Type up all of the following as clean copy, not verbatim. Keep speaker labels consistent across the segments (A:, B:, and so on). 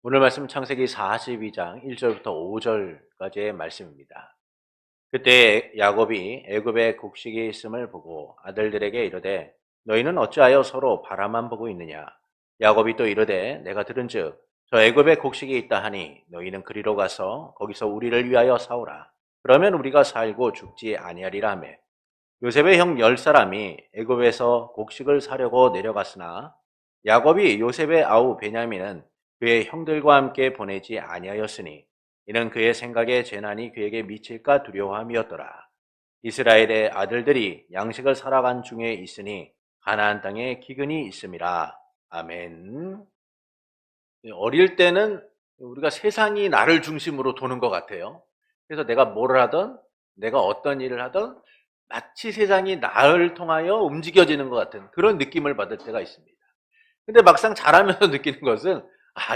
A: 오늘 말씀 창세기 42장 1절부터 5절까지의 말씀입니다. 그때 야곱이 애굽에 곡식이 있음을 보고 아들들에게 이르되 너희는 어찌하여 서로 바라만 보고 있느냐. 야곱이 또 이르되 내가 들은즉 저 애굽에 곡식이 있다 하니 너희는 그리로 가서 거기서 우리를 위하여 사오라. 그러면 우리가 살고 죽지 아니하리라 하며 요셉의 형 10사람이 애굽에서 곡식을 사려고 내려갔으나 야곱이 요셉의 아우 베냐민은 그의 형들과 함께 보내지 아니하였으니 이는 그의 생각에 재난이 그에게 미칠까 두려워함이었더라. 이스라엘의 아들들이 양식을 살아간 중에 있으니 가나안 땅에 기근이 있음이라. 아멘. 어릴 때는 우리가 세상이 나를 중심으로 도는 것 같아요. 그래서 내가 뭘 하든 내가 어떤 일을 하든 마치 세상이 나를 통하여 움직여지는 것 같은 그런 느낌을 받을 때가 있습니다. 근데 막상 자라면서 느끼는 것은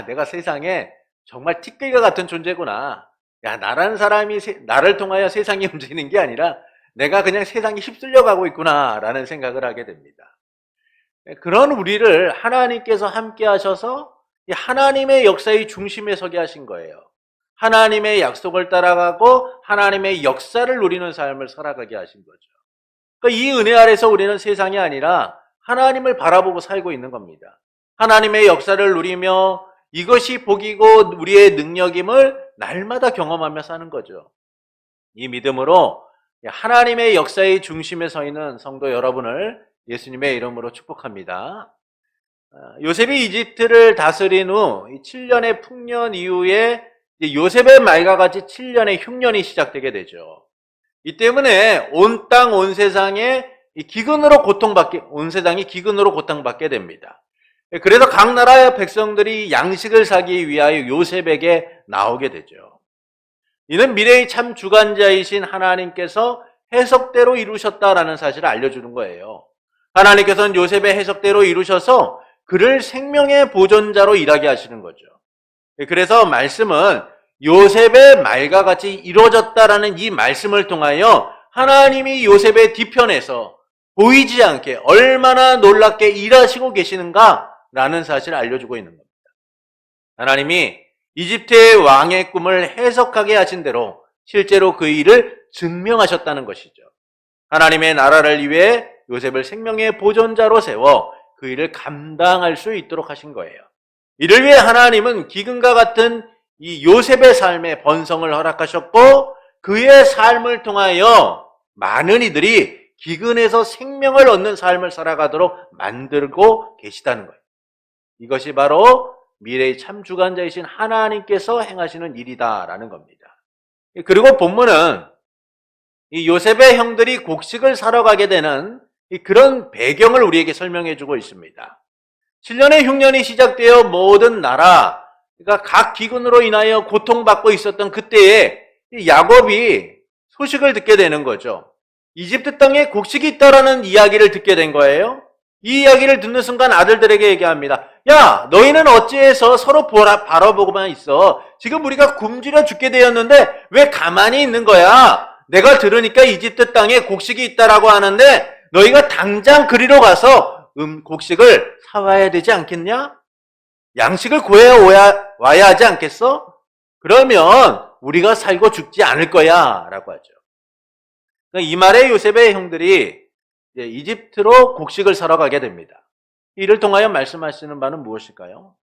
A: 내가 세상에 정말 티끌과 같은 존재구나. 나라는 사람이 나를 통하여 세상이 움직이는 게 아니라 내가 그냥 세상에 휩쓸려 가고 있구나라는 생각을 하게 됩니다. 그런 우리를 하나님께서 함께 하셔서 하나님의 역사의 중심에 서게 하신 거예요. 하나님의 약속을 따라가고 하나님의 역사를 누리는 삶을 살아가게 하신 거죠. 그러니까 이 은혜 아래서 우리는 세상이 아니라 하나님을 바라보고 살고 있는 겁니다. 하나님의 역사를 누리며 이것이 복이고 우리의 능력임을 날마다 경험하며 사는 거죠. 이 믿음으로 하나님의 역사의 중심에 서 있는 성도 여러분을 예수님의 이름으로 축복합니다. 요셉이 이집트를 다스린 후 7년의 풍년 이후에 요셉의 말과 같이 7년의 흉년이 시작되게 되죠. 이 때문에 온 땅, 온 세상에 온 세상이 기근으로 고통받게 됩니다. 그래서 각 나라의 백성들이 양식을 사기 위하여 요셉에게 나오게 되죠. 이는 미래의 참 주관자이신 하나님께서 해석대로 이루셨다라는 사실을 알려주는 거예요. 하나님께서는 요셉의 해석대로 이루셔서 그를 생명의 보존자로 일하게 하시는 거죠. 그래서 말씀은 요셉의 말과 같이 이루어졌다라는 이 말씀을 통하여 하나님이 요셉의 뒤편에서 보이지 않게 얼마나 놀랍게 일하시고 계시는가 라는 사실을 알려주고 있는 겁니다. 하나님이 이집트의 왕의 꿈을 해석하게 하신 대로 실제로 그 일을 증명하셨다는 것이죠. 하나님의 나라를 위해 요셉을 생명의 보존자로 세워 그 일을 감당할 수 있도록 하신 거예요. 이를 위해 하나님은 기근과 같은 이 요셉의 삶에 번성을 허락하셨고 그의 삶을 통하여 많은 이들이 기근에서 생명을 얻는 삶을 살아가도록 만들고 계시다는 거예요. 이것이 바로 미래의 참 주관자이신 하나님께서 행하시는 일이다라는 겁니다. 그리고 본문은 이 요셉의 형들이 곡식을 사러 가게 되는 그런 배경을 우리에게 설명해 주고 있습니다. 7년의 흉년이 시작되어 모든 나라가 각 기근으로 인하여 고통받고 있었던 그때에 야곱이 소식을 듣게 되는 거죠. 이집트 땅에 곡식이 있다라는 이야기를 듣게 된 거예요. 이 이야기를 듣는 순간 아들들에게 얘기합니다. 야, 너희는 어찌해서 서로 바라보고만 있어? 지금 우리가 굶주려 죽게 되었는데 왜 가만히 있는 거야? 내가 들으니까 이집트 땅에 곡식이 있다라고 하는데 너희가 당장 그리로 가서 곡식을 사와야 되지 않겠냐? 양식을 구해와야 하지 않겠어? 그러면 우리가 살고 죽지 않을 거야 라고 하죠. 이 말에 요셉의 형들이 이집트로 곡식을 사러 가게 됩니다. 이를 통하여 말씀하시는 바는 무엇일까요?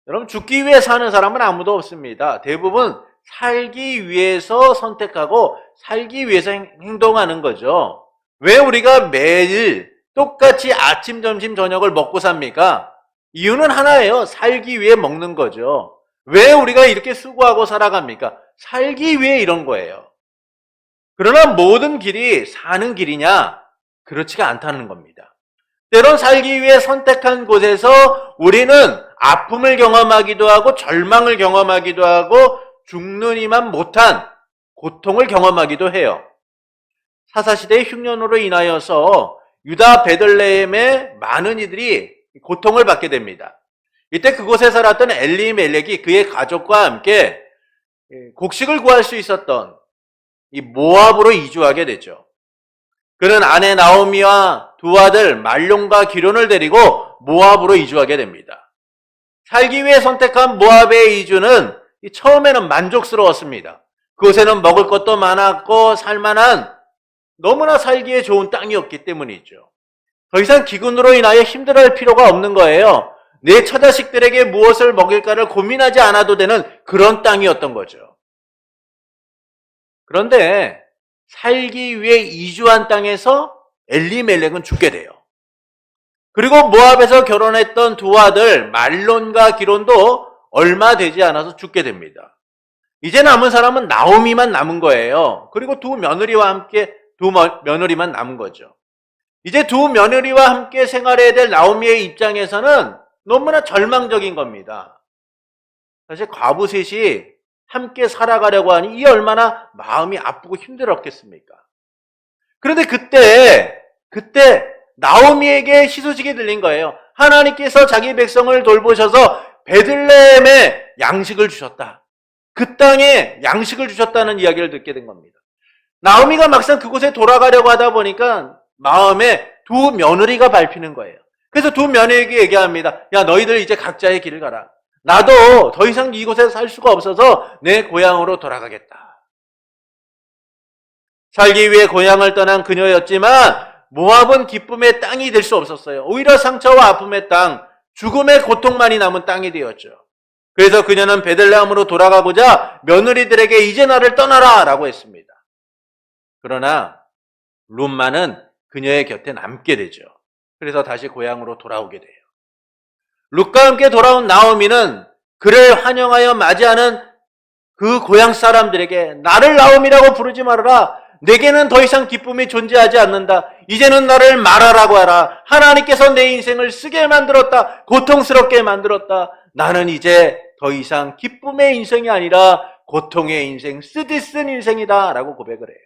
A: 여러분, 죽기 위해 사는 사람은 아무도 없습니다. 대부분 살기 위해서 선택하고 살기 위해서 행동하는 거죠. 왜 우리가 매일 똑같이 아침, 점심, 저녁을 먹고 삽니까? 이유는 하나예요. 살기 위해 먹는 거죠. 왜 우리가 이렇게 수고하고 살아갑니까? 살기 위해 이런 거예요. 그러나 모든 길이 사는 길이냐? 그렇지가 않다는 겁니다. 때론 살기 위해 선택한 곳에서 우리는 아픔을 경험하기도 하고 절망을 경험하기도 하고 죽는 이만 못한 고통을 경험하기도 해요. 사사시대의 흉년으로 인하여서 유다 베들레헴의 많은 이들이 고통을 받게 됩니다. 이때 그곳에 살았던 엘리멜렉이 그의 가족과 함께 곡식을 구할 수 있었던 이 모압으로 이주하게 되죠. 그는 아내 나오미와 두 아들 말론과 기론을 데리고 모압으로 이주하게 됩니다. 살기 위해 선택한 모압의 이주는 처음에는 만족스러웠습니다. 그곳에는 먹을 것도 많았고 살만한 너무나 살기에 좋은 땅이었기 때문이죠. 더 이상 기근으로 인하여 힘들어할 필요가 없는 거예요. 내 처자식들에게 무엇을 먹일까를 고민하지 않아도 되는 그런 땅이었던 거죠. 그런데 살기 위해 이주한 땅에서 엘리멜렉은 죽게 돼요. 그리고 모압에서 결혼했던 두 아들 말론과 기론도 얼마 되지 않아서 죽게 됩니다. 이제 남은 사람은 나오미만 남은 거예요. 그리고 두 며느리만 남은 거죠. 이제 두 며느리와 함께 생활해야 될 나오미의 입장에서는 너무나 절망적인 겁니다. 사실 과부 셋이 함께 살아가려고 하니 이 얼마나 마음이 아프고 힘들었겠습니까? 그런데 그때 나오미에게 희소식이 들린 거예요. 하나님께서 자기 백성을 돌보셔서 베들레헴에 양식을 주셨다. 그 땅에 양식을 주셨다는 이야기를 듣게 된 겁니다. 나오미가 막상 그곳에 돌아가려고 하다 보니까 마음에 두 며느리가 밟히는 거예요. 그래서 두 며느리에게 얘기합니다. 야, 너희들 이제 각자의 길을 가라. 나도 더 이상 이곳에 살 수가 없어서 내 고향으로 돌아가겠다. 살기 위해 고향을 떠난 그녀였지만 모압은 기쁨의 땅이 될 수 없었어요. 오히려 상처와 아픔의 땅, 죽음의 고통만이 남은 땅이 되었죠. 그래서 그녀는 베들레헴으로 돌아가고자 며느리들에게 이제 나를 떠나라 라고 했습니다. 그러나 룻마는 그녀의 곁에 남게 되죠. 그래서 다시 고향으로 돌아오게 돼요. 룻과 함께 돌아온 나오미는 그를 환영하여 맞이하는 그 고향 사람들에게 나를 나오미라고 부르지 말아라. 내게는 더 이상 기쁨이 존재하지 않는다. 이제는 나를 말하라고 하라. 하나님께서 내 인생을 쓰게 만들었다. 고통스럽게 만들었다. 나는 이제 더 이상 기쁨의 인생이 아니라 고통의 인생, 쓰디쓴 인생이다 라고 고백을 해요.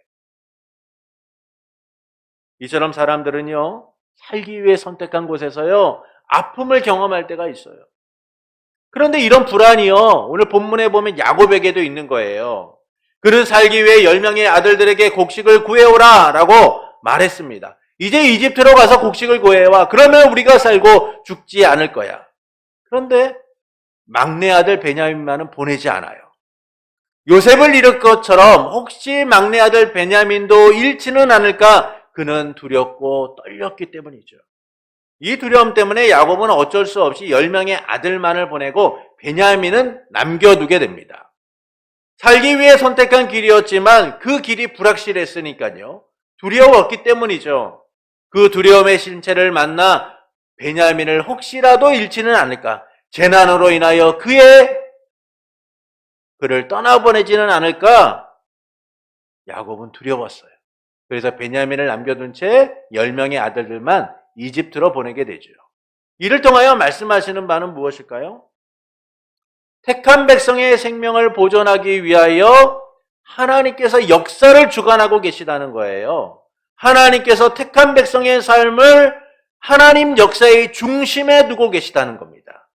A: 이처럼 사람들은요, 살기 위해 선택한 곳에서요, 아픔을 경험할 때가 있어요. 그런데 이런 불안이요, 오늘 본문에 보면 야곱에게도 있는 거예요. 그는 살기 위해 10명의 아들들에게 곡식을 구해오라 라고 말했습니다. 이제 이집트로 가서 곡식을 구해와. 그러면 우리가 살고 죽지 않을 거야. 그런데 막내 아들 베냐민만은 보내지 않아요. 요셉을 잃을 것처럼 혹시 막내 아들 베냐민도 잃지는 않을까 그는 두렵고 떨렸기 때문이죠. 이 두려움 때문에 야곱은 어쩔 수 없이 10명의 아들만을 보내고 베냐민은 남겨두게 됩니다. 살기 위해 선택한 길이었지만 그 길이 불확실했으니까요. 두려웠기 때문이죠. 그 두려움의 실체를 만나 베냐민을 혹시라도 잃지는 않을까, 재난으로 인하여 그를 떠나보내지는 않을까, 야곱은 두려웠어요. 그래서 베냐민을 남겨둔 채 10명의 아들들만 이집트로 보내게 되죠. 이를 통하여 말씀하시는 바는 무엇일까요? 택한 백성의 생명을 보존하기 위하여 하나님께서 역사를 주관하고 계시다는 거예요. 하나님께서 택한 백성의 삶을 하나님 역사의 중심에 두고 계시다는 겁니다.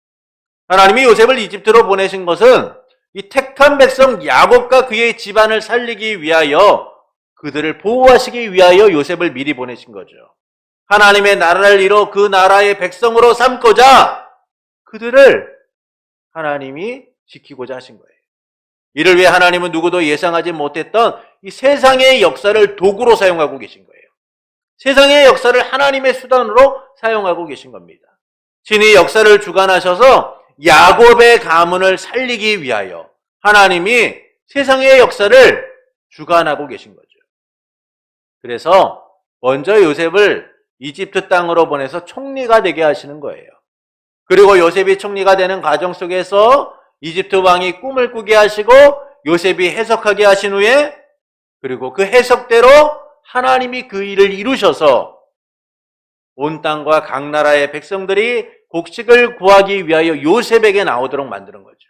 A: 하나님이 요셉을 이집트로 보내신 것은 이 택한 백성 야곱과 그의 집안을 살리기 위하여, 그들을 보호하시기 위하여 요셉을 미리 보내신 거죠. 하나님의 나라를 이뤄 그 나라의 백성으로 삼고자 그들을 하나님이 지키고자 하신 거예요. 이를 위해 하나님은 누구도 예상하지 못했던 이 세상의 역사를 도구로 사용하고 계신 거예요. 세상의 역사를 하나님의 수단으로 사용하고 계신 겁니다. 신이 역사를 주관하셔서 야곱의 가문을 살리기 위하여 하나님이 세상의 역사를 주관하고 계신 거죠. 그래서 먼저 요셉을 이집트 땅으로 보내서 총리가 되게 하시는 거예요. 그리고 요셉이 총리가 되는 과정 속에서 이집트 왕이 꿈을 꾸게 하시고 요셉이 해석하게 하신 후에, 그리고 그 해석대로 하나님이 그 일을 이루셔서 온 땅과 각 나라의 백성들이 곡식을 구하기 위하여 요셉에게 나오도록 만드는 거죠.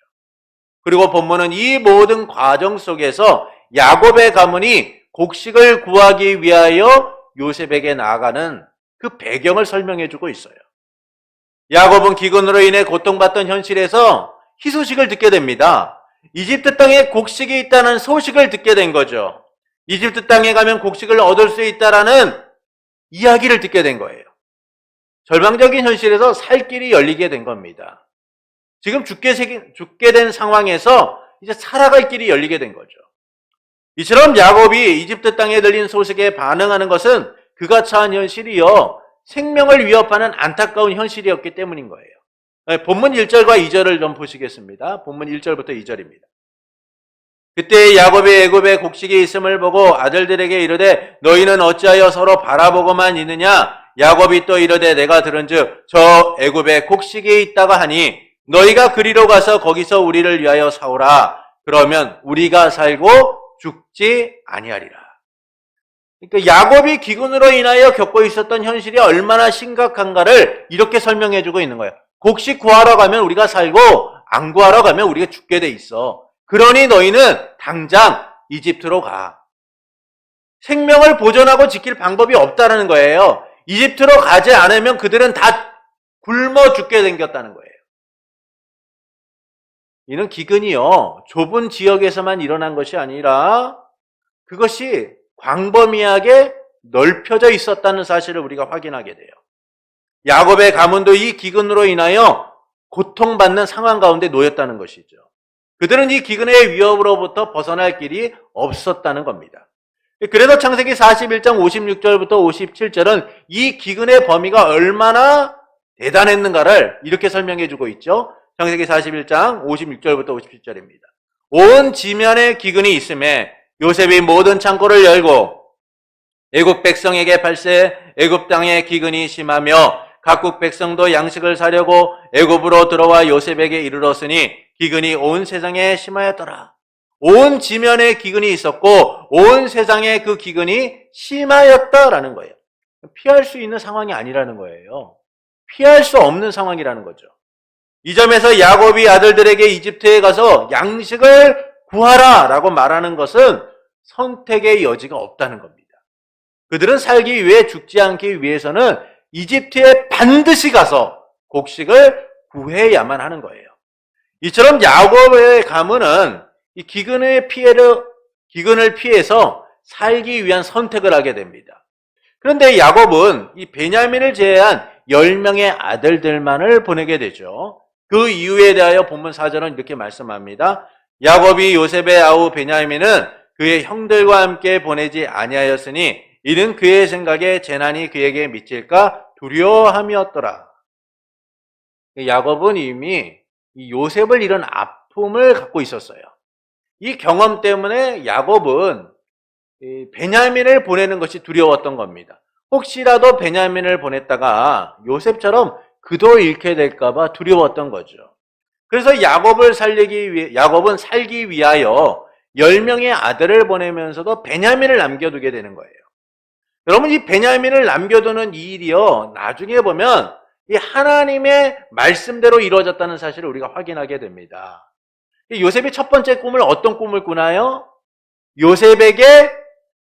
A: 그리고 본문은 이 모든 과정 속에서 야곱의 가문이 곡식을 구하기 위하여 요셉에게 나아가는 그 배경을 설명해 주고 있어요. 야곱은 기근으로 인해 고통받던 현실에서 희소식을 듣게 됩니다. 이집트 땅에 곡식이 있다는 소식을 듣게 된 거죠. 이집트 땅에 가면 곡식을 얻을 수 있다라는 이야기를 듣게 된 거예요. 절망적인 현실에서 살 길이 열리게 된 겁니다. 지금 죽게 된 상황에서 이제 살아갈 길이 열리게 된 거죠. 이처럼 야곱이 이집트 땅에 들린 소식에 반응하는 것은 그가 처한 현실이요, 생명을 위협하는 안타까운 현실이었기 때문인 거예요. 본문 1절과 2절을 좀 보시겠습니다. 본문 1절부터 2절입니다. 그때 야곱이 애굽에 곡식이 있음을 보고 아들들에게 이르되 너희는 어찌하여 서로 바라보고만 있느냐? 야곱이 또 이르되 내가 들은즉 저 애굽에 곡식이 있다가 하니 너희가 그리로 가서 거기서 우리를 위하여 사오라. 그러면 우리가 살고 죽지 아니하리라. 그러니까 야곱이 기근으로 인하여 겪고 있었던 현실이 얼마나 심각한가를 이렇게 설명해 주고 있는 거예요. 곡식 구하러 가면 우리가 살고 안 구하러 가면 우리가 죽게 돼 있어. 그러니 너희는 당장 이집트로 가. 생명을 보존하고 지킬 방법이 없다는 거예요. 이집트로 가지 않으면 그들은 다 굶어 죽게 생겼다는 거예요. 이는 기근이요, 좁은 지역에서만 일어난 것이 아니라 그것이 광범위하게 넓혀져 있었다는 사실을 우리가 확인하게 돼요. 야곱의 가문도 이 기근으로 인하여 고통받는 상황 가운데 놓였다는 것이죠. 그들은 이 기근의 위협으로부터 벗어날 길이 없었다는 겁니다. 그래서 창세기 41장 56절부터 57절은 이 기근의 범위가 얼마나 대단했는가를 이렇게 설명해 주고 있죠. 창세기 41장 56절부터 57절입니다. 온 지면에 기근이 있음에 요셉이 모든 창고를 열고 애굽 백성에게 발세 애굽 땅에 기근이 심하며 각국 백성도 양식을 사려고 애굽으로 들어와 요셉에게 이르렀으니 기근이 온 세상에 심하였더라. 온 지면에 기근이 있었고 온 세상에 그 기근이 심하였다라는 거예요. 피할 수 있는 상황이 아니라는 거예요. 피할 수 없는 상황이라는 거죠. 이 점에서 야곱이 아들들에게 이집트에 가서 양식을 구하라 라고 말하는 것은 선택의 여지가 없다는 겁니다. 그들은 살기 위해 죽지 않기 위해서는 이집트에 반드시 가서 곡식을 구해야만 하는 거예요. 이처럼 야곱의 가문은 이 기근을 피해서 살기 위한 선택을 하게 됩니다. 그런데 야곱은 이 베냐민을 제외한 10명의 아들들만을 보내게 되죠. 그 이유에 대하여 본문 4절은 이렇게 말씀합니다. 야곱이 요셉의 아우 베냐민은 그의 형들과 함께 보내지 아니하였으니 이는 그의 생각에 재난이 그에게 미칠까 두려워함이었더라. 야곱은 이미 이 요셉을 잃은 아픔을 갖고 있었어요. 이 경험 때문에 야곱은 베냐민을 보내는 것이 두려웠던 겁니다. 혹시라도 베냐민을 보냈다가 요셉처럼 그도 잃게 될까봐 두려웠던 거죠. 그래서 야곱은 살기 위하여 10명의 아들을 보내면서도 베냐민을 남겨두게 되는 거예요. 여러분, 이 베냐민을 남겨두는 이 일이요, 나중에 보면 이 하나님의 말씀대로 이루어졌다는 사실을 우리가 확인하게 됩니다. 요셉이 첫 번째 꿈을 어떤 꿈을 꾸나요? 요셉에게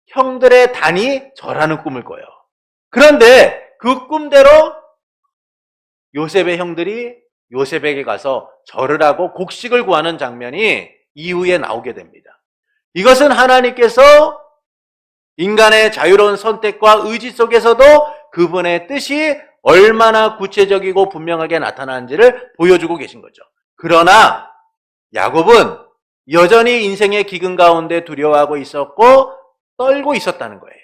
A: 형들의 단이 절하는 꿈을 꿔요. 그런데 그 꿈대로 요셉의 형들이 요셉에게 가서 절을 하고 곡식을 구하는 장면이 이후에 나오게 됩니다. 이것은 하나님께서 인간의 자유로운 선택과 의지 속에서도 그분의 뜻이 얼마나 구체적이고 분명하게 나타나는지를 보여주고 계신 거죠. 그러나 야곱은 여전히 인생의 기근 가운데 두려워하고 있었고 떨고 있었다는 거예요.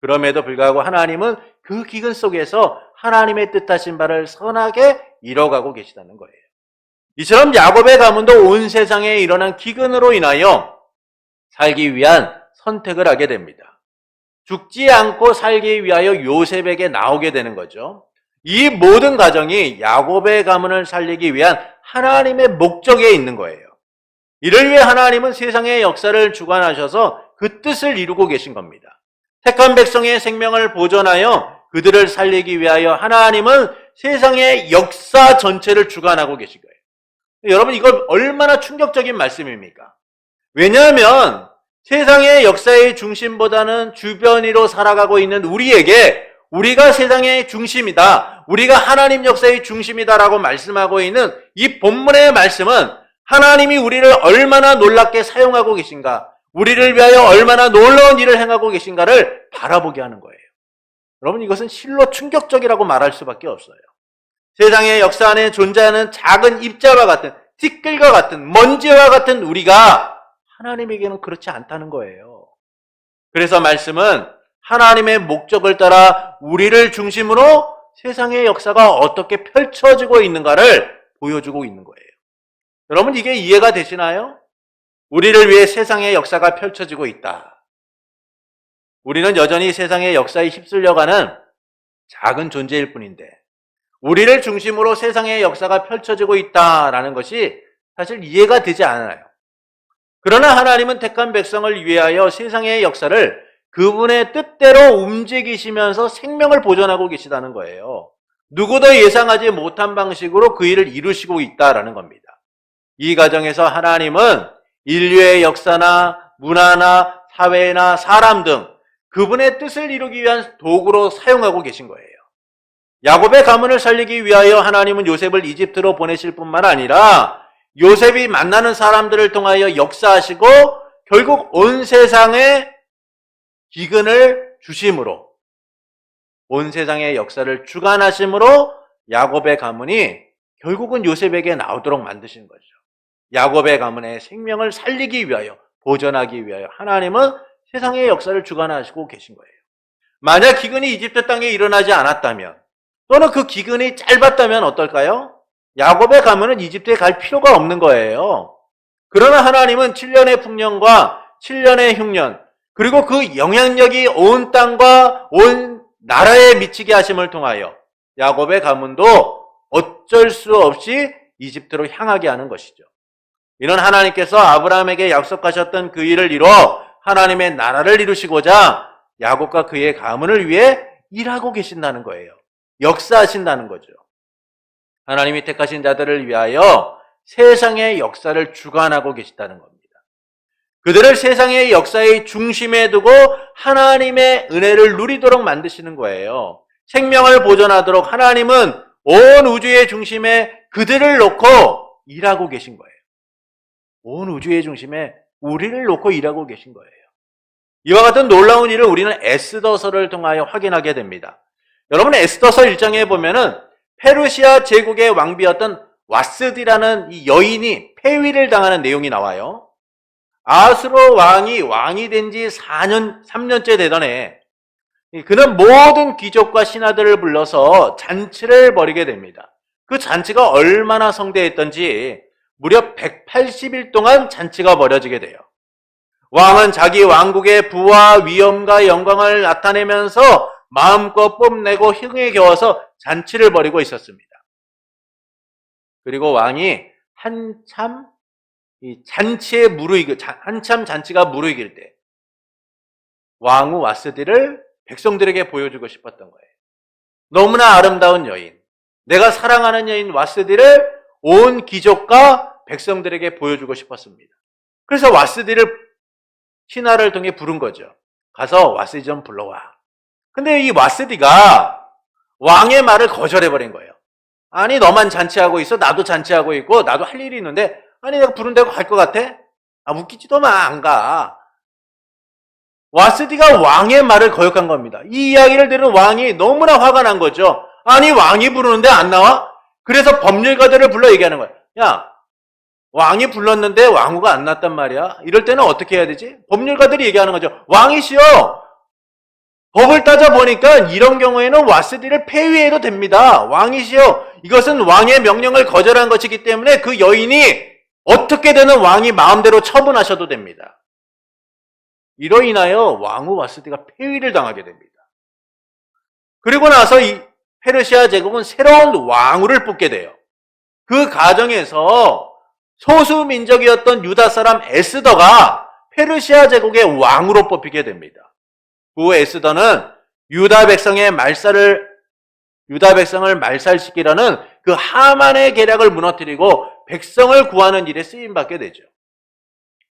A: 그럼에도 불구하고 하나님은 그 기근 속에서 하나님의 뜻하신 바를 선하게 이뤄가고 계시다는 거예요. 이처럼 야곱의 가문도 온 세상에 일어난 기근으로 인하여 살기 위한 선택을 하게 됩니다. 죽지 않고 살기 위하여 요셉에게 나오게 되는 거죠. 이 모든 과정이 야곱의 가문을 살리기 위한 하나님의 목적에 있는 거예요. 이를 위해 하나님은 세상의 역사를 주관하셔서 그 뜻을 이루고 계신 겁니다. 택한 백성의 생명을 보존하여 그들을 살리기 위하여 하나님은 세상의 역사 전체를 주관하고 계신 거예요. 여러분, 이거 얼마나 충격적인 말씀입니까? 왜냐하면 세상의 역사의 중심보다는 주변으로 살아가고 있는 우리에게 우리가 세상의 중심이다, 우리가 하나님 역사의 중심이다라고 말씀하고 있는 이 본문의 말씀은 하나님이 우리를 얼마나 놀랍게 사용하고 계신가, 우리를 위하여 얼마나 놀라운 일을 행하고 계신가를 바라보게 하는 거예요. 여러분, 이것은 실로 충격적이라고 말할 수밖에 없어요. 세상의 역사 안에 존재하는 작은 입자와 같은, 티끌과 같은, 먼지와 같은 우리가 하나님에게는 그렇지 않다는 거예요. 그래서 말씀은 하나님의 목적을 따라 우리를 중심으로 세상의 역사가 어떻게 펼쳐지고 있는가를 보여주고 있는 거예요. 여러분, 이게 이해가 되시나요? 우리를 위해 세상의 역사가 펼쳐지고 있다. 우리는 여전히 세상의 역사에 휩쓸려가는 작은 존재일 뿐인데 우리를 중심으로 세상의 역사가 펼쳐지고 있다라는 것이 사실 이해가 되지 않아요. 그러나 하나님은 택한 백성을 위하여 세상의 역사를 그분의 뜻대로 움직이시면서 생명을 보존하고 계시다는 거예요. 누구도 예상하지 못한 방식으로 그 일을 이루시고 있다라는 겁니다. 이 과정에서 하나님은 인류의 역사나 문화나 사회나 사람 등 그분의 뜻을 이루기 위한 도구로 사용하고 계신 거예요. 야곱의 가문을 살리기 위하여 하나님은 요셉을 이집트로 보내실 뿐만 아니라 요셉이 만나는 사람들을 통하여 역사하시고 결국 온 세상에 기근을 주심으로, 온 세상의 역사를 주관하심으로 야곱의 가문이 결국은 요셉에게 나오도록 만드신 거죠. 야곱의 가문의 생명을 살리기 위하여, 보존하기 위하여 하나님은 세상의 역사를 주관하시고 계신 거예요. 만약 기근이 이집트 땅에 일어나지 않았다면, 또는 그 기근이 짧았다면 어떨까요? 야곱의 가문은 이집트에 갈 필요가 없는 거예요. 그러나 하나님은 7년의 풍년과 7년의 흉년, 그리고 그 영향력이 온 땅과 온 나라에 미치게 하심을 통하여 야곱의 가문도 어쩔 수 없이 이집트로 향하게 하는 것이죠. 이는 하나님께서 아브라함에게 약속하셨던 그 일을 이루어 하나님의 나라를 이루시고자 야곱과 그의 가문을 위해 일하고 계신다는 거예요. 역사하신다는 거죠. 하나님이 택하신 자들을 위하여 세상의 역사를 주관하고 계시다는 겁니다. 그들을 세상의 역사의 중심에 두고 하나님의 은혜를 누리도록 만드시는 거예요. 생명을 보존하도록 하나님은 온 우주의 중심에 그들을 놓고 일하고 계신 거예요. 온 우주의 중심에 우리를 놓고 일하고 계신 거예요. 이와 같은 놀라운 일을 우리는 에스더서를 통하여 확인하게 됩니다. 여러분, 에스더서 1장에 보면은 페르시아 제국의 왕비였던 와스디라는 이 여인이 폐위를 당하는 내용이 나와요. 아수로 왕이 된 지 3년째 되던 해, 그는 모든 귀족과 신하들을 불러서 잔치를 벌이게 됩니다. 그 잔치가 얼마나 성대했던지 무려 180일 동안 잔치가 벌어지게 돼요. 왕은 자기 왕국의 부와 위엄과 영광을 나타내면서 마음껏 뽐내고 흥에 겨워서 잔치를 벌이고 있었습니다. 그리고 왕이 한참 잔치가 무르익을 때 왕후 와스디를 백성들에게 보여주고 싶었던 거예요. 너무나 아름다운 여인, 내가 사랑하는 여인 와스디를 온 귀족과 백성들에게 보여주고 싶었습니다. 그래서 와스디를 신하를 통해 부른 거죠. 가서 와스디 좀 불러와. 근데 이 와스디가 왕의 말을 거절해버린 거예요. 아니, 너만 잔치하고 있어? 나도 잔치하고 있고 나도 할 일이 있는데, 아니, 내가 부른 데고 갈 것 같아? 웃기지도 마, 안 가. 와스디가 왕의 말을 거역한 겁니다. 이 이야기를 들은 왕이 너무나 화가 난 거죠. 아니, 왕이 부르는데 안 나와? 그래서 법률가들을 불러 얘기하는 거야. 야, 왕이 불렀는데 왕후가 안 났단 말이야. 이럴 때는 어떻게 해야 되지? 법률가들이 얘기하는 거죠. 왕이시여, 법을 따져보니까 이런 경우에는 와스디를 폐위해도 됩니다. 왕이시여, 이것은 왕의 명령을 거절한 것이기 때문에 그 여인이 어떻게든 왕이 마음대로 처분하셔도 됩니다. 이로 인하여 왕후 와스디가 폐위를 당하게 됩니다. 그리고 나서 이 페르시아 제국은 새로운 왕후를 뽑게 돼요. 그 과정에서 소수 민족이었던 유다 사람 에스더가 페르시아 제국의 왕으로 뽑히게 됩니다. 그 에스더는 유다 백성을 말살시키려는 그 하만의 계략을 무너뜨리고 백성을 구하는 일에 쓰임받게 되죠.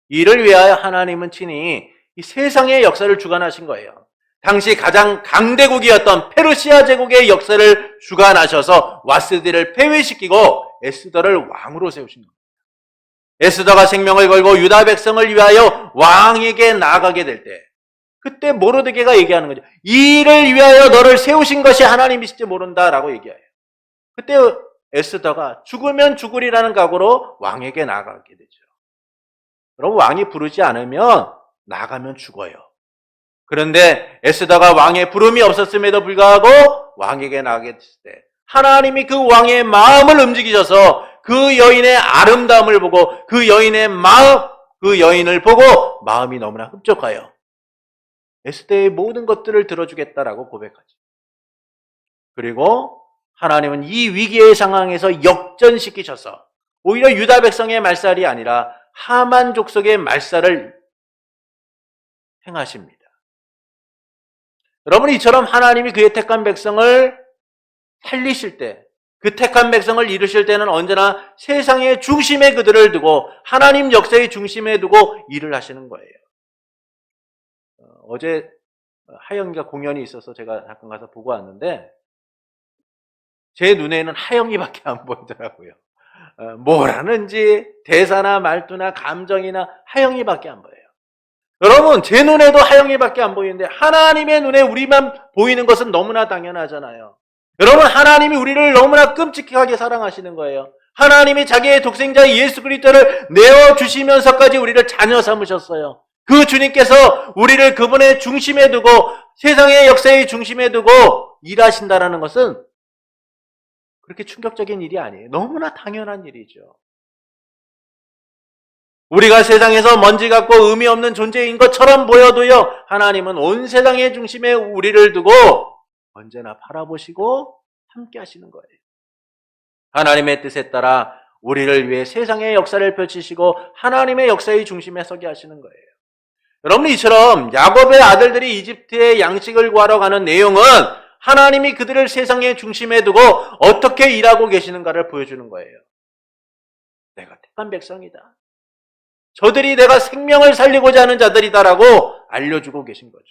A: 이를 위하여 하나님은 친히 이 세상의 역사를 주관하신 거예요. 당시 가장 강대국이었던 페르시아 제국의 역사를 주관하셔서 와스디를 폐위시키고 에스더를 왕으로 세우신 겁니다. 에스더가 생명을 걸고 유다 백성을 위하여 왕에게 나아가게 될 때, 그때 모르드게가 얘기하는 거죠. 이 일을 위하여 너를 세우신 것이 하나님이실지 모른다라고 얘기해요. 그때 에스더가 죽으면 죽으리라는 각오로 왕에게 나아가게 되죠. 여러분, 왕이 부르지 않으면 나가면 죽어요. 그런데 에스더가 왕의 부름이 없었음에도 불구하고 왕에게 나가게 됐을 때 하나님이 그 왕의 마음을 움직이셔서 그 여인의 아름다움을 보고 그 여인의 마음, 그 여인을 보고 마음이 너무나 흡족하여 에스더의 모든 것들을 들어주겠다라고 고백하죠. 그리고 하나님은 이 위기의 상황에서 역전시키셔서 오히려 유다 백성의 말살이 아니라 하만 족속의 말살을 행하십니다. 여러분, 이처럼 하나님이 그의 택한 백성을 살리실 때, 그 택한 백성을 이루실 때는 언제나 세상의 중심에 그들을 두고 하나님 역사의 중심에 두고 일을 하시는 거예요. 어제 하영이가 공연이 있어서 제가 잠깐 가서 보고 왔는데 제 눈에는 하영이밖에 안 보이더라고요. 뭘 하는지 대사나 말투나 감정이나 하영이밖에 안 보여요. 여러분, 제 눈에도 하영이밖에 안 보이는데 하나님의 눈에 우리만 보이는 것은 너무나 당연하잖아요. 여러분, 하나님이 우리를 너무나 끔찍하게 사랑하시는 거예요. 하나님이 자기의 독생자 예수 그리스도를 내어주시면서까지 우리를 자녀 삼으셨어요. 그 주님께서 우리를 그분의 중심에 두고 세상의 역사의 중심에 두고 일하신다는 것은 그렇게 충격적인 일이 아니에요. 너무나 당연한 일이죠. 우리가 세상에서 먼지 같고 의미 없는 존재인 것처럼 보여도요, 하나님은 온 세상의 중심에 우리를 두고 언제나 바라보시고 함께 하시는 거예요. 하나님의 뜻에 따라 우리를 위해 세상의 역사를 펼치시고 하나님의 역사의 중심에 서게 하시는 거예요. 여러분, 이처럼 야곱의 아들들이 이집트의 양식을 구하러 가는 내용은 하나님이 그들을 세상의 중심에 두고 어떻게 일하고 계시는가를 보여주는 거예요. 내가 택한 백성이다. 저들이 내가 생명을 살리고자 하는 자들이다라고 알려주고 계신 거죠.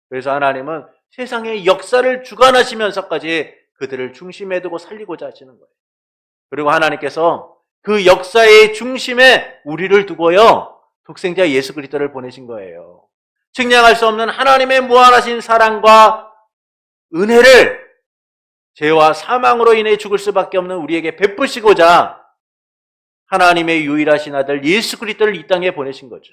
A: 그래서 하나님은 세상의 역사를 주관하시면서까지 그들을 중심에 두고 살리고자 하시는 거예요. 그리고 하나님께서 그 역사의 중심에 우리를 두고요, 독생자 예수 그리스도를 보내신 거예요. 측량할 수 없는 하나님의 무한하신 사랑과 은혜를 죄와 사망으로 인해 죽을 수밖에 없는 우리에게 베푸시고자 하나님의 유일하신 아들 예수 그리스도를 이 땅에 보내신 거죠.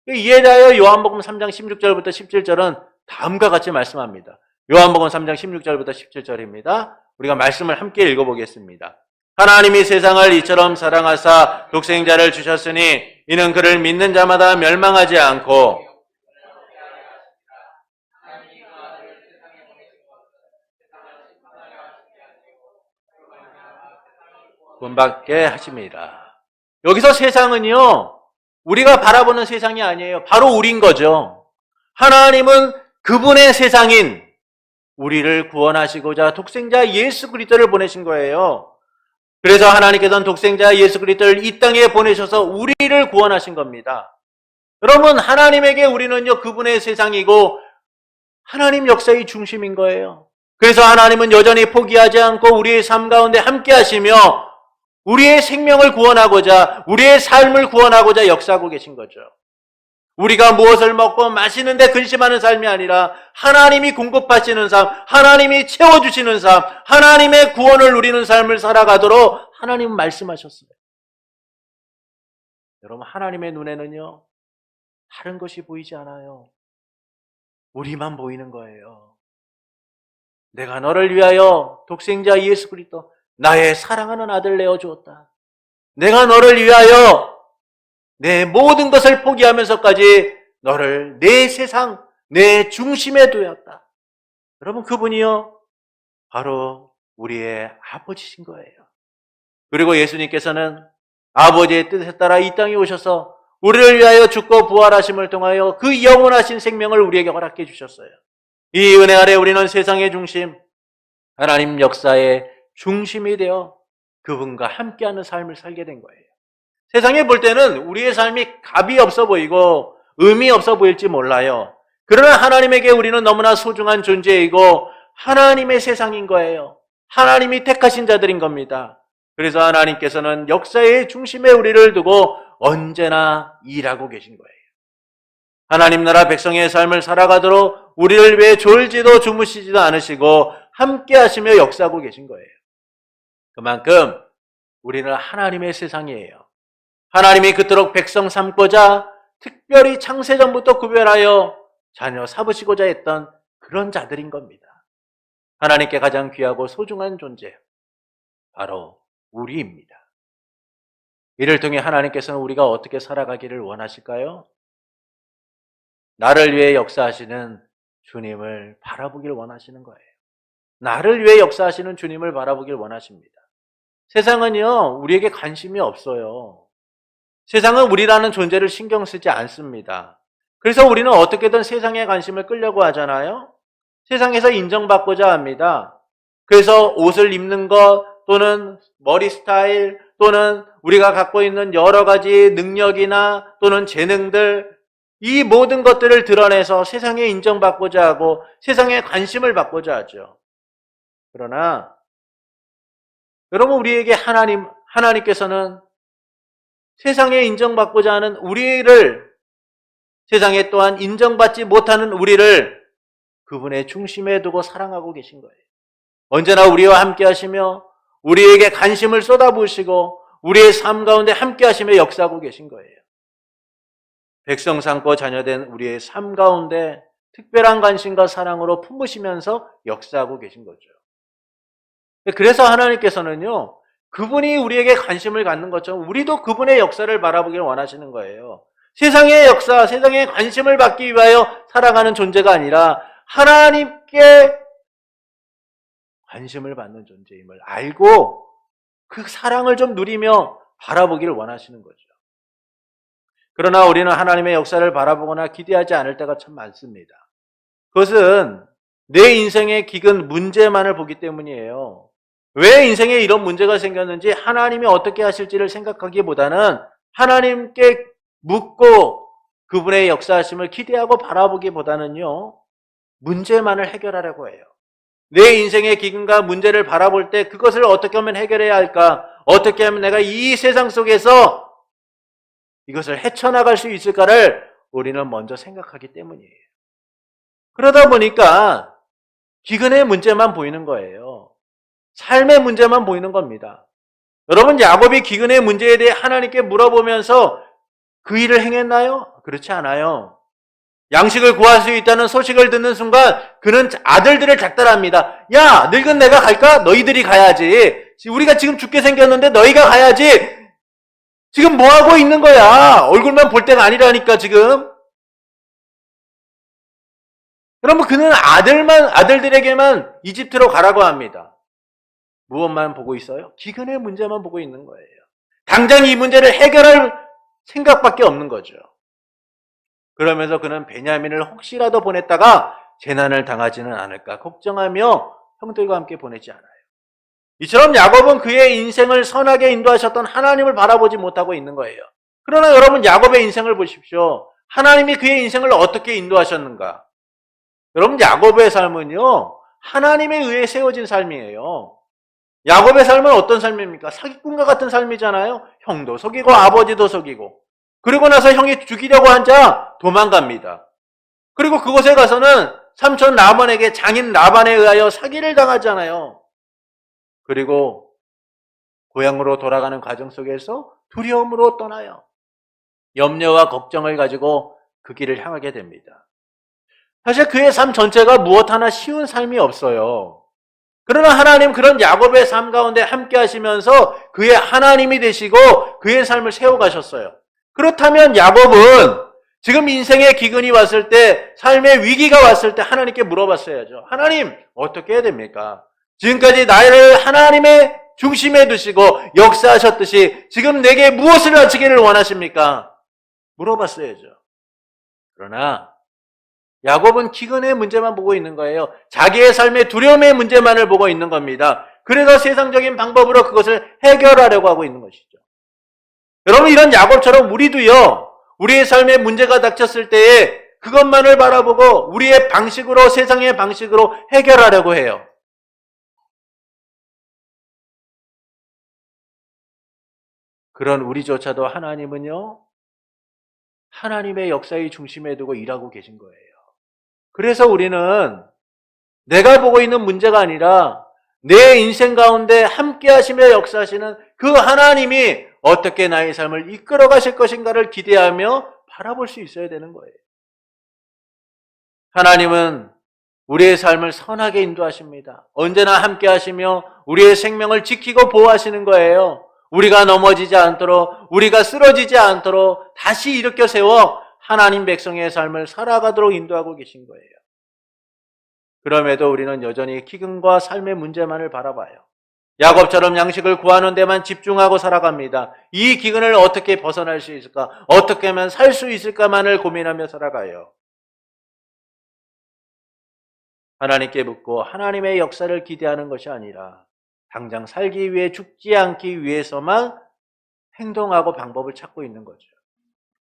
A: 이에 대하여 요한복음 3장 16절부터 17절은 다음과 같이 말씀합니다. 요한복음 3장 16절부터 17절입니다. 우리가 말씀을 함께 읽어보겠습니다. 하나님이 세상을 이처럼 사랑하사 독생자를 주셨으니 이는 그를 믿는 자마다 멸망하지 않고 구원받게 하십니다. 여기서 세상은요, 우리가 바라보는 세상이 아니에요. 바로 우린 거죠. 하나님은 그분의 세상인 우리를 구원하시고자 독생자 예수 그리스도를 보내신 거예요. 그래서 하나님께서는 독생자 예수 그리스도를 이 땅에 보내셔서 우리를 구원하신 겁니다. 여러분, 하나님에게 우리는요, 그분의 세상이고 하나님 역사의 중심인 거예요. 그래서 하나님은 여전히 포기하지 않고 우리의 삶 가운데 함께 하시며 우리의 생명을 구원하고자, 우리의 삶을 구원하고자 역사하고 계신 거죠. 우리가 무엇을 먹고 마시는데 근심하는 삶이 아니라 하나님이 공급하시는 삶, 하나님이 채워주시는 삶, 하나님의 구원을 누리는 삶을 살아가도록 하나님은 말씀하셨어요. 여러분, 하나님의 눈에는요, 다른 것이 보이지 않아요. 우리만 보이는 거예요. 내가 너를 위하여 독생자 예수 그리스도 나의 사랑하는 아들 내어주었다. 내가 너를 위하여 내 모든 것을 포기하면서까지 너를 내 세상, 내 중심에 두었다. 여러분, 그분이요, 바로 우리의 아버지신 거예요. 그리고 예수님께서는 아버지의 뜻에 따라 이 땅에 오셔서 우리를 위하여 죽고 부활하심을 통하여 그 영원하신 생명을 우리에게 허락해 주셨어요. 이 은혜 아래 우리는 세상의 중심, 하나님 역사의 중심이 되어 그분과 함께하는 삶을 살게 된 거예요. 세상에 볼 때는 우리의 삶이 값이 없어 보이고 의미 없어 보일지 몰라요. 그러나 하나님에게 우리는 너무나 소중한 존재이고 하나님의 세상인 거예요. 하나님이 택하신 자들인 겁니다. 그래서 하나님께서는 역사의 중심에 우리를 두고 언제나 일하고 계신 거예요. 하나님 나라 백성의 삶을 살아가도록 우리를 위해 졸지도 주무시지도 않으시고 함께 하시며 역사하고 계신 거예요. 그만큼 우리는 하나님의 세상이에요. 하나님이 그토록 백성 삼고자 특별히 창세전부터 구별하여 자녀 삼으시고자 했던 그런 자들인 겁니다. 하나님께 가장 귀하고 소중한 존재, 바로 우리입니다. 이를 통해 하나님께서는 우리가 어떻게 살아가기를 원하실까요? 나를 위해 역사하시는 주님을 바라보길 원하시는 거예요. 나를 위해 역사하시는 주님을 바라보길 원하십니다. 세상은요, 우리에게 관심이 없어요. 세상은 우리라는 존재를 신경 쓰지 않습니다. 그래서 우리는 어떻게든 세상의 관심을 끌려고 하잖아요. 세상에서 인정받고자 합니다. 그래서 옷을 입는 것, 또는 머리 스타일, 또는 우리가 갖고 있는 여러 가지 능력이나 또는 재능들, 이 모든 것들을 드러내서 세상에 인정받고자 하고 세상에 관심을 받고자 하죠. 그러나 여러분, 우리에게 하나님께서는 세상에 인정받고자 하는 우리를, 세상에 또한 인정받지 못하는 우리를 그분의 중심에 두고 사랑하고 계신 거예요. 언제나 우리와 함께 하시며 우리에게 관심을 쏟아부으시고 우리의 삶 가운데 함께 하시며 역사하고 계신 거예요. 백성 삼고 자녀된 우리의 삶 가운데 특별한 관심과 사랑으로 품으시면서 역사하고 계신 거죠. 그래서 하나님께서는요, 그분이 우리에게 관심을 갖는 것처럼 우리도 그분의 역사를 바라보길 원하시는 거예요. 세상의 역사, 세상에 관심을 받기 위하여 살아가는 존재가 아니라 하나님께 관심을 받는 존재임을 알고 그 사랑을 좀 누리며 바라보기를 원하시는 거죠. 그러나 우리는 하나님의 역사를 바라보거나 기대하지 않을 때가 참 많습니다. 그것은 내 인생의 기근 문제만을 보기 때문이에요. 왜 인생에 이런 문제가 생겼는지 하나님이 어떻게 하실지를 생각하기보다는 하나님께 묻고 그분의 역사하심을 기대하고 바라보기보다는요, 문제만을 해결하려고 해요. 내 인생의 기근과 문제를 바라볼 때 그것을 어떻게 하면 해결해야 할까? 어떻게 하면 내가 이 세상 속에서 이것을 헤쳐나갈 수 있을까를 우리는 먼저 생각하기 때문이에요. 그러다 보니까 기근의 문제만 보이는 거예요. 삶의 문제만 보이는 겁니다. 여러분, 야곱이 기근의 문제에 대해 하나님께 물어보면서 그 일을 행했나요? 그렇지 않아요. 양식을 구할 수 있다는 소식을 듣는 순간 그는 아들들을 작달합니다. 야, 늙은 내가 갈까? 너희들이 가야지. 우리가 지금 죽게 생겼는데 너희가 가야지. 지금 뭐 하고 있는 거야? 얼굴만 볼 때가 아니라니까 지금. 그러면 그는 아들들에게만 이집트로 가라고 합니다. 무엇만 보고 있어요? 기근의 문제만 보고 있는 거예요. 당장 이 문제를 해결할 생각밖에 없는 거죠. 그러면서 그는 베냐민을 혹시라도 보냈다가 재난을 당하지는 않을까 걱정하며 형들과 함께 보내지 않아요. 이처럼 야곱은 그의 인생을 선하게 인도하셨던 하나님을 바라보지 못하고 있는 거예요. 그러나 여러분, 야곱의 인생을 보십시오. 하나님이 그의 인생을 어떻게 인도하셨는가? 여러분, 야곱의 삶은요, 하나님에 의해 세워진 삶이에요. 야곱의 삶은 어떤 삶입니까? 사기꾼과 같은 삶이잖아요. 형도 속이고 아버지도 속이고, 그리고 나서 형이 죽이려고 하자 도망갑니다. 그리고 그곳에 가서는 삼촌 라반에게, 장인 라반에 의하여 사기를 당하잖아요. 그리고 고향으로 돌아가는 과정 속에서 두려움으로 떠나요. 염려와 걱정을 가지고 그 길을 향하게 됩니다. 사실 그의 삶 전체가 무엇 하나 쉬운 삶이 없어요. 그러나 하나님 그런 야곱의 삶 가운데 함께 하시면서 그의 하나님이 되시고 그의 삶을 세워가셨어요. 그렇다면 야곱은 지금 인생의 기근이 왔을 때, 삶의 위기가 왔을 때 하나님께 물어봤어야죠. 하나님, 어떻게 해야 됩니까? 지금까지 나를 하나님의 중심에 두시고 역사하셨듯이 지금 내게 무엇을 하시기를 원하십니까? 물어봤어야죠. 그러나 야곱은 기근의 문제만 보고 있는 거예요. 자기의 삶의 두려움의 문제만을 보고 있는 겁니다. 그래서 세상적인 방법으로 그것을 해결하려고 하고 있는 것이죠. 여러분, 이런 야곱처럼 우리도요, 우리의 삶에 문제가 닥쳤을 때에 그것만을 바라보고 우리의 방식으로, 세상의 방식으로 해결하려고 해요. 그런 우리조차도 하나님은요, 하나님의 역사의 중심에 두고 일하고 계신 거예요. 그래서 우리는 내가 보고 있는 문제가 아니라 내 인생 가운데 함께 하시며 역사하시는 그 하나님이 어떻게 나의 삶을 이끌어 가실 것인가를 기대하며 바라볼 수 있어야 되는 거예요. 하나님은 우리의 삶을 선하게 인도하십니다. 언제나 함께 하시며 우리의 생명을 지키고 보호하시는 거예요. 우리가 넘어지지 않도록, 우리가 쓰러지지 않도록 다시 일으켜 세워 하나님 백성의 삶을 살아가도록 인도하고 계신 거예요. 그럼에도 우리는 여전히 기근과 삶의 문제만을 바라봐요. 야곱처럼 양식을 구하는 데만 집중하고 살아갑니다. 이 기근을 어떻게 벗어날 수 있을까? 어떻게 하면 살 수 있을까만을 고민하며 살아가요. 하나님께 묻고 하나님의 역사를 기대하는 것이 아니라 당장 살기 위해 죽지 않기 위해서만 행동하고 방법을 찾고 있는 거죠.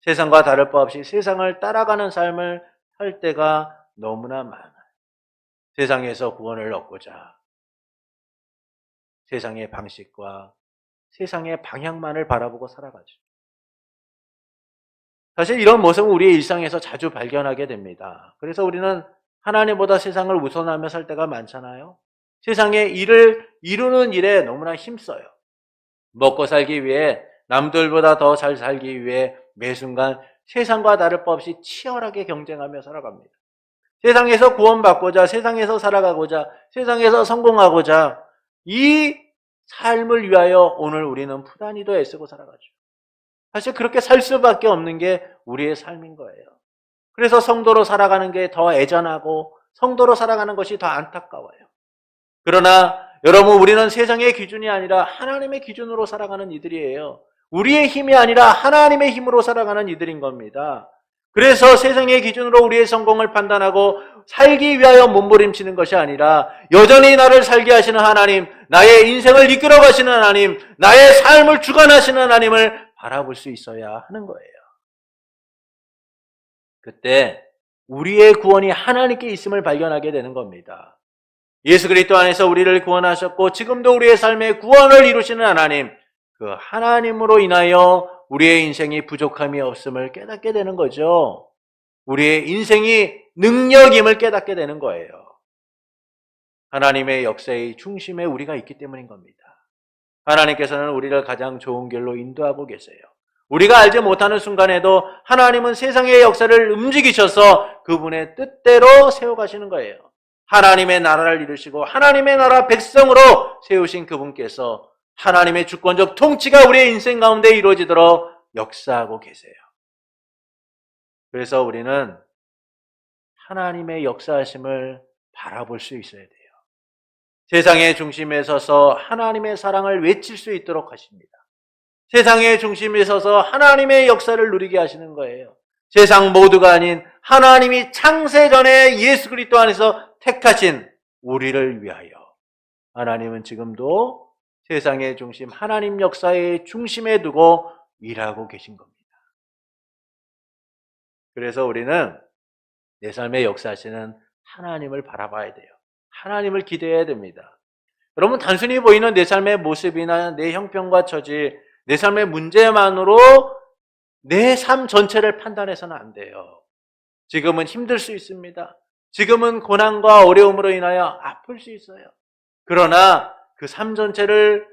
A: 세상과 다를 바 없이 세상을 따라가는 삶을 살 때가 너무나 많아요. 세상에서 구원을 얻고자 세상의 방식과 세상의 방향만을 바라보고 살아가죠. 사실 이런 모습은 우리의 일상에서 자주 발견하게 됩니다. 그래서 우리는 하나님보다 세상을 우선하며 살 때가 많잖아요. 세상의 일을 이루는 일에 너무나 힘써요. 먹고 살기 위해 남들보다 더 잘 살기 위해 매 순간 세상과 다를 바 없이 치열하게 경쟁하며 살아갑니다. 세상에서 구원받고자, 세상에서 살아가고자, 세상에서 성공하고자 이 삶을 위하여 오늘 우리는 부단히도 애쓰고 살아가죠. 사실 그렇게 살 수밖에 없는 게 우리의 삶인 거예요. 그래서 성도로 살아가는 게 더 애잔하고 성도로 살아가는 것이 더 안타까워요. 그러나 여러분, 우리는 세상의 기준이 아니라 하나님의 기준으로 살아가는 이들이에요. 우리의 힘이 아니라 하나님의 힘으로 살아가는 이들인 겁니다. 그래서 세상의 기준으로 우리의 성공을 판단하고 살기 위하여 몸부림치는 것이 아니라 여전히 나를 살게 하시는 하나님, 나의 인생을 이끌어 가시는 하나님, 나의 삶을 주관하시는 하나님을 바라볼 수 있어야 하는 거예요. 그때 우리의 구원이 하나님께 있음을 발견하게 되는 겁니다. 예수 그리스도 안에서 우리를 구원하셨고 지금도 우리의 삶에 구원을 이루시는 하나님, 그 하나님으로 인하여 우리의 인생이 부족함이 없음을 깨닫게 되는 거죠. 우리의 인생이 능력임을 깨닫게 되는 거예요. 하나님의 역사의 중심에 우리가 있기 때문인 겁니다. 하나님께서는 우리를 가장 좋은 길로 인도하고 계세요. 우리가 알지 못하는 순간에도 하나님은 세상의 역사를 움직이셔서 그분의 뜻대로 세워가시는 거예요. 하나님의 나라를 이루시고 하나님의 나라 백성으로 세우신 그분께서 하나님의 주권적 통치가 우리의 인생 가운데 이루어지도록 역사하고 계세요. 그래서 우리는 하나님의 역사하심을 바라볼 수 있어야 돼요. 세상의 중심에 서서 하나님의 사랑을 외칠 수 있도록 하십니다. 세상의 중심에 서서 하나님의 역사를 누리게 하시는 거예요. 세상 모두가 아닌 하나님이 창세전에 예수 그리스도 안에서 택하신 우리를 위하여 하나님은 지금도 세상의 중심, 하나님 역사의 중심에 두고 일하고 계신 겁니다. 그래서 우리는 내 삶의 역사하시는 하나님을 바라봐야 돼요. 하나님을 기대해야 됩니다. 여러분, 단순히 보이는 내 삶의 모습이나 내 형편과 처지, 내 삶의 문제만으로 내 삶 전체를 판단해서는 안 돼요. 지금은 힘들 수 있습니다. 지금은 고난과 어려움으로 인하여 아플 수 있어요. 그러나 그 삶 전체를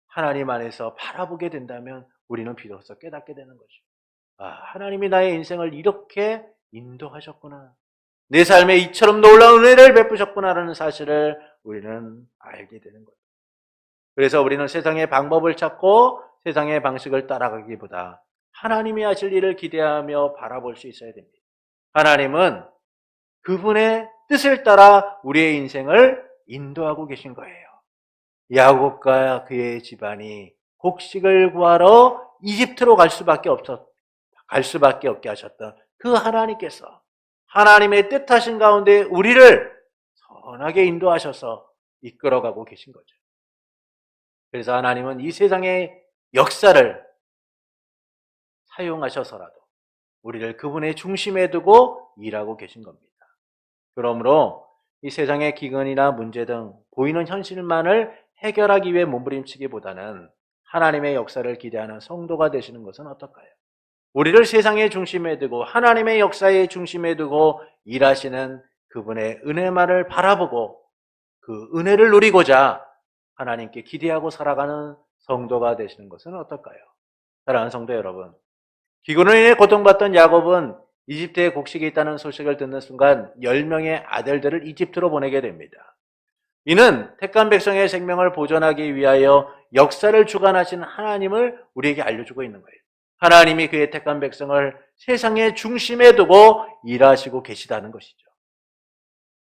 A: 하나님 안에서 바라보게 된다면 우리는 비로소 깨닫게 되는 거죠. 아, 하나님이 나의 인생을 이렇게 인도하셨구나. 내 삶에 이처럼 놀라운 은혜를 베푸셨구나라는 사실을 우리는 알게 되는 거죠. 그래서 우리는 세상의 방법을 찾고 세상의 방식을 따라가기보다 하나님이 하실 일을 기대하며 바라볼 수 있어야 됩니다. 하나님은 그분의 뜻을 따라 우리의 인생을 인도하고 계신 거예요. 야곱과 그의 집안이 곡식을 구하러 이집트로 갈 수밖에 없게 하셨던 그 하나님께서 하나님의 뜻하신 가운데 우리를 선하게 인도하셔서 이끌어가고 계신 거죠. 그래서 하나님은 이 세상의 역사를 사용하셔서라도 우리를 그분의 중심에 두고 일하고 계신 겁니다. 그러므로 이 세상의 기근이나 문제 등 보이는 현실만을 해결하기 위해 몸부림치기보다는 하나님의 역사를 기대하는 성도가 되시는 것은 어떨까요? 우리를 세상의 중심에 두고 하나님의 역사의 중심에 두고 일하시는 그분의 은혜만을 바라보고 그 은혜를 누리고자 하나님께 기대하고 살아가는 성도가 되시는 것은 어떨까요? 사랑하는 성도 여러분, 기근으로 인해 고통받던 야곱은 이집트에 곡식이 있다는 소식을 듣는 순간 10명의 아들들을 이집트로 보내게 됩니다. 이는 택한 백성의 생명을 보존하기 위하여 역사를 주관하시는 하나님을 우리에게 알려주고 있는 거예요. 하나님이 그의 택한 백성을 세상의 중심에 두고 일하시고 계시다는 것이죠.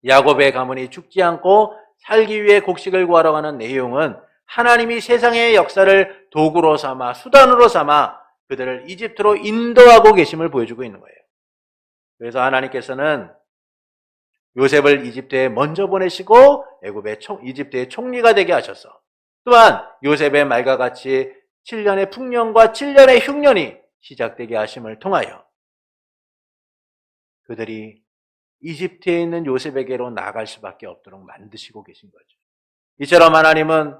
A: 야곱의 가문이 죽지 않고 살기 위해 곡식을 구하러 가는 내용은 하나님이 세상의 역사를 도구로 삼아 수단으로 삼아 그들을 이집트로 인도하고 계심을 보여주고 있는 거예요. 그래서 하나님께서는 요셉을 이집트에 먼저 보내시고 이집트의 총리가 되게 하셔서 또한 요셉의 말과 같이 7년의 풍년과 7년의 흉년이 시작되게 하심을 통하여 그들이 이집트에 있는 요셉에게로 나아갈 수밖에 없도록 만드시고 계신 거죠. 이처럼 하나님은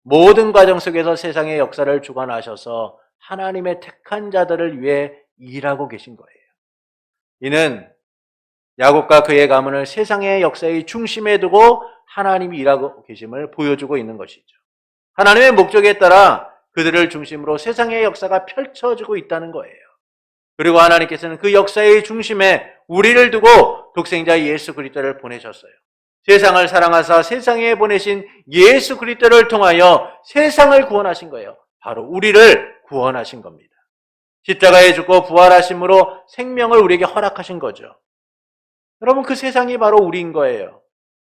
A: 모든 과정 속에서 세상의 역사를 주관하셔서 하나님의 택한 자들을 위해 일하고 계신 거예요. 이는 야곱과 그의 가문을 세상의 역사의 중심에 두고 하나님이 일하고 계심을 보여주고 있는 것이죠. 하나님의 목적에 따라 그들을 중심으로 세상의 역사가 펼쳐지고 있다는 거예요. 그리고 하나님께서는 그 역사의 중심에 우리를 두고 독생자 예수 그리스도를 보내셨어요. 세상을 사랑하사 세상에 보내신 예수 그리스도를 통하여 세상을 구원하신 거예요. 바로 우리를 구원하신 겁니다. 십자가에 죽고 부활하심으로 생명을 우리에게 허락하신 거죠. 여러분, 그 세상이 바로 우리인 거예요.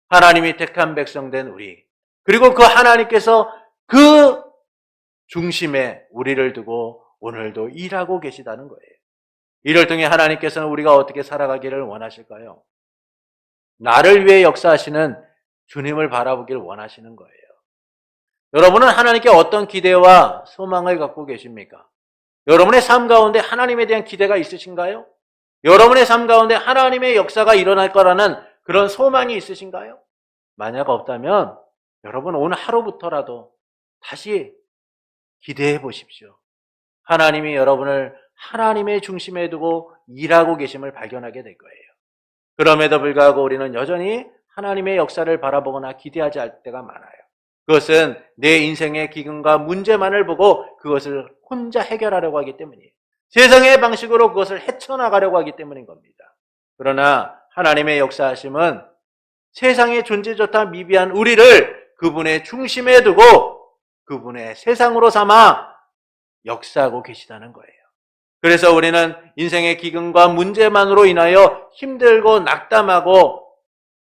A: 하나님이 택한 백성 된 우리. 그리고 그 하나님께서 그 중심에 우리를 두고 오늘도 일하고 계시다는 거예요. 이를 통해 하나님께서는 우리가 어떻게 살아가기를 원하실까요? 나를 위해 역사하시는 주님을 바라보기를 원하시는 거예요. 여러분은 하나님께 어떤 기대와 소망을 갖고 계십니까? 여러분의 삶 가운데 하나님에 대한 기대가 있으신가요? 여러분의 삶 가운데 하나님의 역사가 일어날 거라는 그런 소망이 있으신가요? 만약 없다면 여러분 오늘 하루부터라도 다시 기대해 보십시오. 하나님이 여러분을 하나님의 중심에 두고 일하고 계심을 발견하게 될 거예요. 그럼에도 불구하고 우리는 여전히 하나님의 역사를 바라보거나 기대하지 않을 때가 많아요. 그것은 내 인생의 기근과 문제만을 보고 그것을 혼자 해결하려고 하기 때문이에요. 세상의 방식으로 그것을 헤쳐나가려고 하기 때문인 겁니다. 그러나 하나님의 역사하심은 세상의 존재조차 미비한 우리를 그분의 중심에 두고 그분의 세상으로 삼아 역사하고 계시다는 거예요. 그래서 우리는 인생의 기근과 문제만으로 인하여 힘들고 낙담하고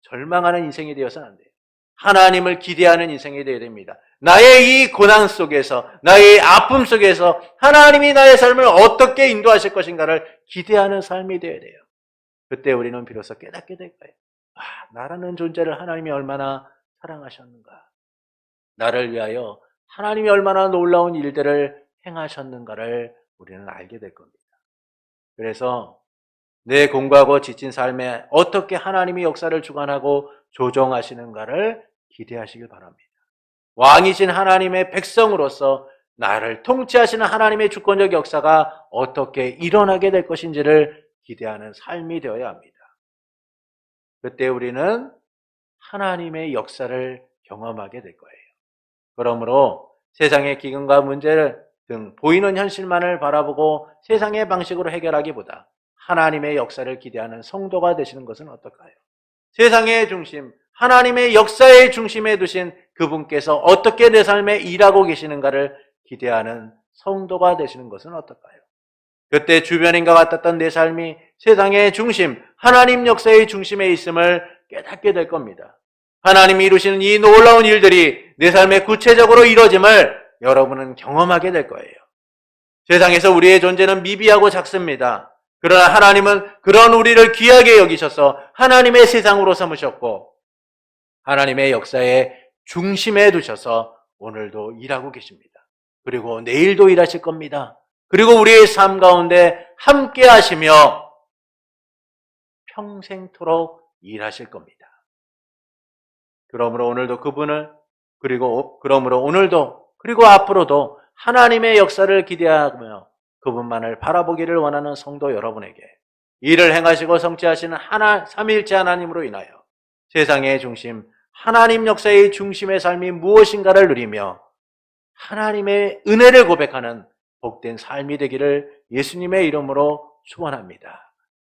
A: 절망하는 인생이 되어서는 안 돼요. 하나님을 기대하는 인생이 되어야 됩니다. 나의 이 고난 속에서, 나의 아픔 속에서 하나님이 나의 삶을 어떻게 인도하실 것인가를 기대하는 삶이 되어야 돼요. 그때 우리는 비로소 깨닫게 될 거예요. 나라는 존재를 하나님이 얼마나 사랑하셨는가. 나를 위하여 하나님이 얼마나 놀라운 일들을 행하셨는가를 우리는 알게 될 겁니다. 그래서 내 공부하고 지친 삶에 어떻게 하나님이 역사를 주관하고 조정하시는가를 기대하시길 바랍니다. 왕이신 하나님의 백성으로서 나를 통치하시는 하나님의 주권적 역사가 어떻게 일어나게 될 것인지를 기대하는 삶이 되어야 합니다. 그때 우리는 하나님의 역사를 경험하게 될 거예요. 그러므로 세상의 기근과 문제를 등 보이는 현실만을 바라보고 세상의 방식으로 해결하기보다 하나님의 역사를 기대하는 성도가 되시는 것은 어떨까요? 세상의 중심, 하나님의 역사의 중심에 두신 그분께서 어떻게 내 삶에 일하고 계시는가를 기대하는 성도가 되시는 것은 어떨까요? 그때 주변인과 같았던 내 삶이 세상의 중심, 하나님 역사의 중심에 있음을 깨닫게 될 겁니다. 하나님이 이루시는 이 놀라운 일들이 내 삶에 구체적으로 이루어짐을 여러분은 경험하게 될 거예요. 세상에서 우리의 존재는 미비하고 작습니다. 그러나 하나님은 그런 우리를 귀하게 여기셔서 하나님의 세상으로 삼으셨고 하나님의 역사의 중심에 두셔서 오늘도 일하고 계십니다. 그리고 내일도 일하실 겁니다. 그리고 우리의 삶 가운데 함께 하시며 평생토록 일하실 겁니다. 그러므로 오늘도 그분을 그러므로 오늘도 그리고 앞으로도 하나님의 역사를 기대하며 그분만을 바라보기를 원하는 성도 여러분에게 이를 행하시고 성취하시는 삼위일체 하나님으로 인하여 세상의 중심, 하나님 역사의 중심의 삶이 무엇인가를 누리며 하나님의 은혜를 고백하는 복된 삶이 되기를 예수님의 이름으로 축원합니다.